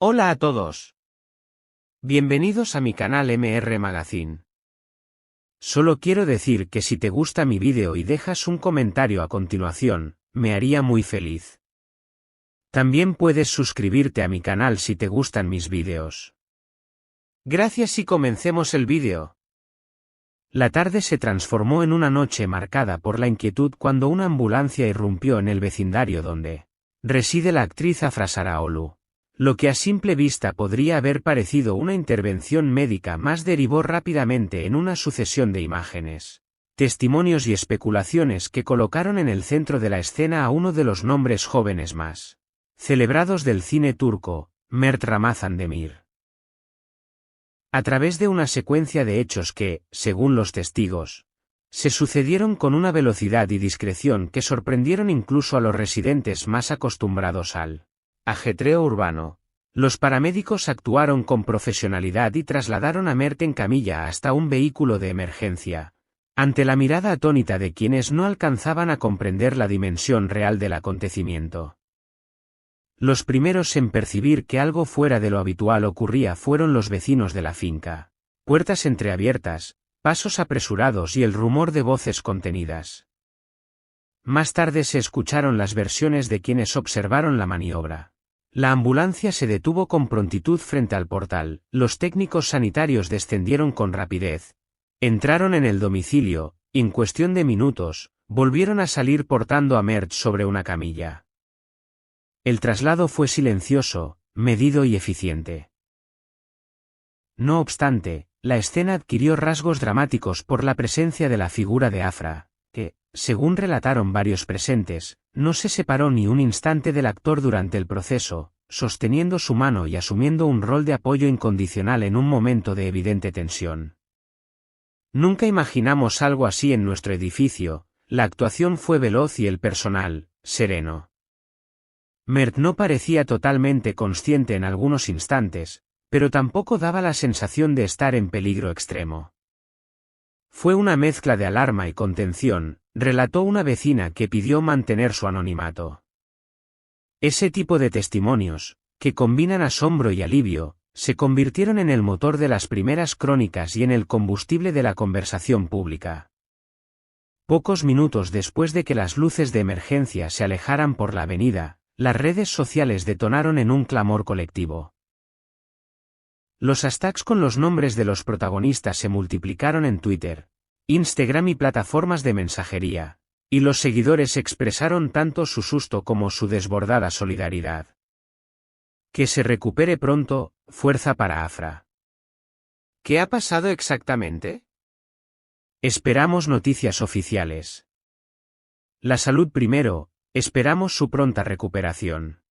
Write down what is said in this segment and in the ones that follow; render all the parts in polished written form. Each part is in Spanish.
Hola a todos. Bienvenidos a mi canal MR Magazine. Solo quiero decir que si te gusta mi vídeo y dejas un comentario a continuación, me haría muy feliz. También puedes suscribirte a mi canal si te gustan mis vídeos. Gracias y comencemos el vídeo. La tarde se transformó en una noche marcada por la inquietud cuando una ambulancia irrumpió en el vecindario donde reside la actriz Afra Saraolu. Lo que a simple vista podría haber parecido una intervención médica más derivó rápidamente en una sucesión de imágenes, testimonios y especulaciones que colocaron en el centro de la escena a uno de los nombres jóvenes más celebrados del cine turco, Mert Ramazan Demir. A través de una secuencia de hechos que, según los testigos, se sucedieron con una velocidad y discreción que sorprendieron incluso a los residentes más acostumbrados al ajetreo urbano, los paramédicos actuaron con profesionalidad y trasladaron a Mert en camilla hasta un vehículo de emergencia, ante la mirada atónita de quienes no alcanzaban a comprender la dimensión real del acontecimiento. Los primeros en percibir que algo fuera de lo habitual ocurría fueron los vecinos de la finca. Puertas entreabiertas, pasos apresurados y el rumor de voces contenidas. Más tarde se escucharon las versiones de quienes observaron la maniobra. La ambulancia se detuvo con prontitud frente al portal, los técnicos sanitarios descendieron con rapidez, entraron en el domicilio, y en cuestión de minutos, volvieron a salir portando a Mert sobre una camilla. El traslado fue silencioso, medido y eficiente. No obstante, la escena adquirió rasgos dramáticos por la presencia de la figura de Afra, que, según relataron varios presentes, no se separó ni un instante del actor durante el proceso, sosteniendo su mano y asumiendo un rol de apoyo incondicional en un momento de evidente tensión. Nunca imaginamos algo así en nuestro edificio, la actuación fue veloz y el personal, sereno. Mert no parecía totalmente consciente en algunos instantes, pero tampoco daba la sensación de estar en peligro extremo. Fue una mezcla de alarma y contención, relató una vecina que pidió mantener su anonimato. Ese tipo de testimonios, que combinan asombro y alivio, se convirtieron en el motor de las primeras crónicas y en el combustible de la conversación pública. Pocos minutos después de que las luces de emergencia se alejaran por la avenida, las redes sociales detonaron en un clamor colectivo. Los hashtags con los nombres de los protagonistas se multiplicaron en Twitter, Instagram y plataformas de mensajería, y los seguidores expresaron tanto su susto como su desbordada solidaridad. Que se recupere pronto, fuerza para Afra. ¿Qué ha pasado exactamente? Esperamos noticias oficiales. La salud primero, esperamos su pronta recuperación.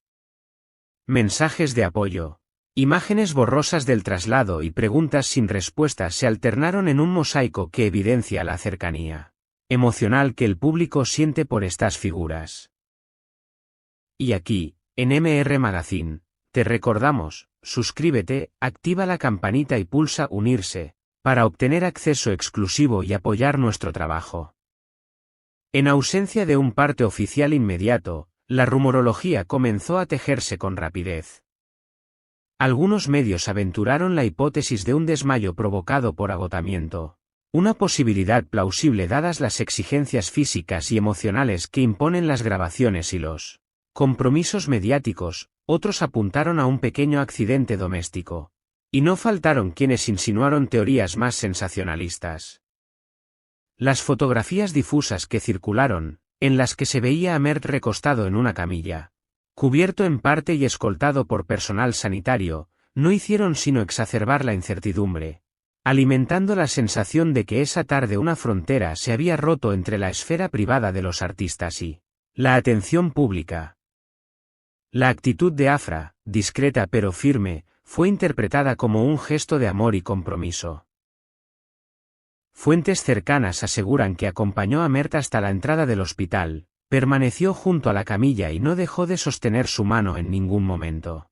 Mensajes de apoyo. Imágenes borrosas del traslado y preguntas sin respuestas se alternaron en un mosaico que evidencia la cercanía emocional que el público siente por estas figuras. Y aquí, en MR Magazine, te recordamos, suscríbete, activa la campanita y pulsa unirse, para obtener acceso exclusivo y apoyar nuestro trabajo. En ausencia de un parte oficial inmediato, la rumorología comenzó a tejerse con rapidez. Algunos medios aventuraron la hipótesis de un desmayo provocado por agotamiento, una posibilidad plausible dadas las exigencias físicas y emocionales que imponen las grabaciones y los compromisos mediáticos. Otros apuntaron a un pequeño accidente doméstico, y no faltaron quienes insinuaron teorías más sensacionalistas. Las fotografías difusas que circularon, en las que se veía a Mert recostado en una camilla, cubierto en parte y escoltado por personal sanitario, no hicieron sino exacerbar la incertidumbre, alimentando la sensación de que esa tarde una frontera se había roto entre la esfera privada de los artistas y la atención pública. La actitud de Afra, discreta pero firme, fue interpretada como un gesto de amor y compromiso. Fuentes cercanas aseguran que acompañó a Mert hasta la entrada del hospital, permaneció junto a la camilla y no dejó de sostener su mano en ningún momento.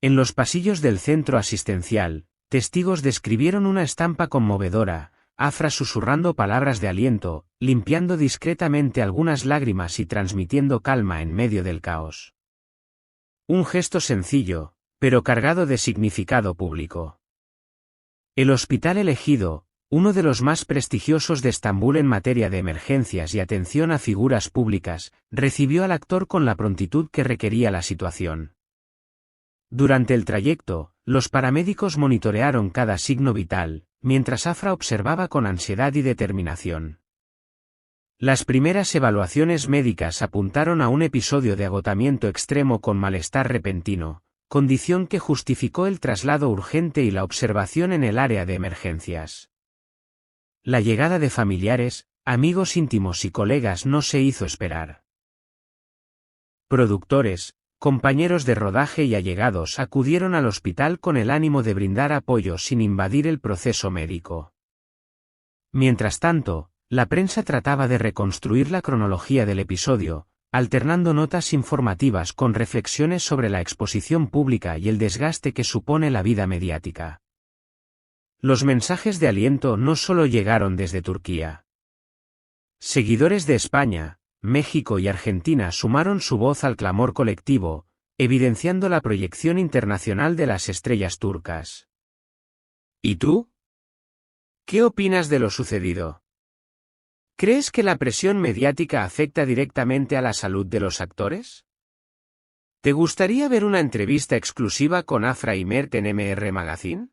En los pasillos del centro asistencial, testigos describieron una estampa conmovedora, Afra susurrando palabras de aliento, limpiando discretamente algunas lágrimas y transmitiendo calma en medio del caos. Un gesto sencillo, pero cargado de significado público. El hospital elegido, uno de los más prestigiosos de Estambul en materia de emergencias y atención a figuras públicas, recibió al actor con la prontitud que requería la situación. Durante el trayecto, los paramédicos monitorearon cada signo vital, mientras Afra observaba con ansiedad y determinación. Las primeras evaluaciones médicas apuntaron a un episodio de agotamiento extremo con malestar repentino, condición que justificó el traslado urgente y la observación en el área de emergencias. La llegada de familiares, amigos íntimos y colegas no se hizo esperar. Productores, compañeros de rodaje y allegados acudieron al hospital con el ánimo de brindar apoyo sin invadir el proceso médico. Mientras tanto, la prensa trataba de reconstruir la cronología del episodio, alternando notas informativas con reflexiones sobre la exposición pública y el desgaste que supone la vida mediática. Los mensajes de aliento no solo llegaron desde Turquía. Seguidores de España, México y Argentina sumaron su voz al clamor colectivo, evidenciando la proyección internacional de las estrellas turcas. ¿Y tú? ¿Qué opinas de lo sucedido? ¿Crees que la presión mediática afecta directamente a la salud de los actores? ¿Te gustaría ver una entrevista exclusiva con Afra y Mert en MR Magazine?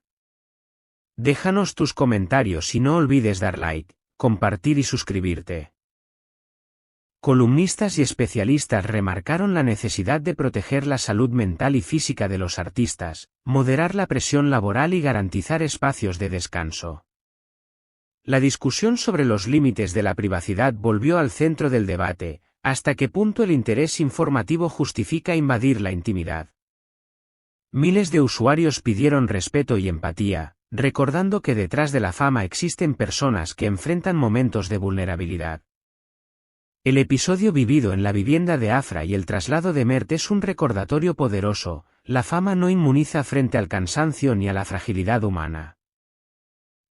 Déjanos tus comentarios y no olvides dar like, compartir y suscribirte. Columnistas y especialistas remarcaron la necesidad de proteger la salud mental y física de los artistas, moderar la presión laboral y garantizar espacios de descanso. La discusión sobre los límites de la privacidad volvió al centro del debate, hasta qué punto el interés informativo justifica invadir la intimidad. Miles de usuarios pidieron respeto y empatía, recordando que detrás de la fama existen personas que enfrentan momentos de vulnerabilidad. El episodio vivido en la vivienda de Afra y el traslado de Mert es un recordatorio poderoso: la fama no inmuniza frente al cansancio ni a la fragilidad humana.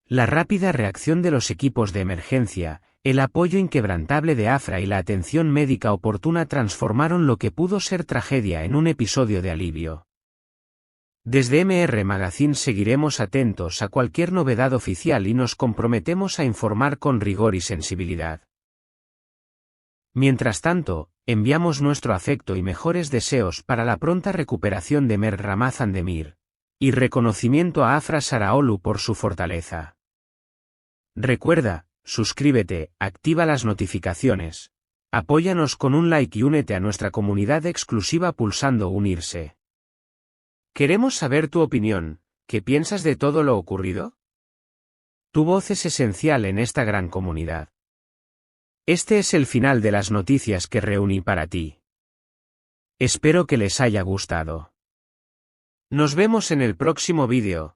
La rápida reacción de los equipos de emergencia, el apoyo inquebrantable de Afra y la atención médica oportuna transformaron lo que pudo ser tragedia en un episodio de alivio. Desde MR Magazine seguiremos atentos a cualquier novedad oficial y nos comprometemos a informar con rigor y sensibilidad. Mientras tanto, enviamos nuestro afecto y mejores deseos para la pronta recuperación de Mert Ramazan Demir, y reconocimiento a Afra Saraoglu por su fortaleza. Recuerda, suscríbete, activa las notificaciones, apóyanos con un like y únete a nuestra comunidad exclusiva pulsando unirse. Queremos saber tu opinión. ¿Qué piensas de todo lo ocurrido? Tu voz es esencial en esta gran comunidad. Este es el final de las noticias que reuní para ti. Espero que les haya gustado. Nos vemos en el próximo vídeo.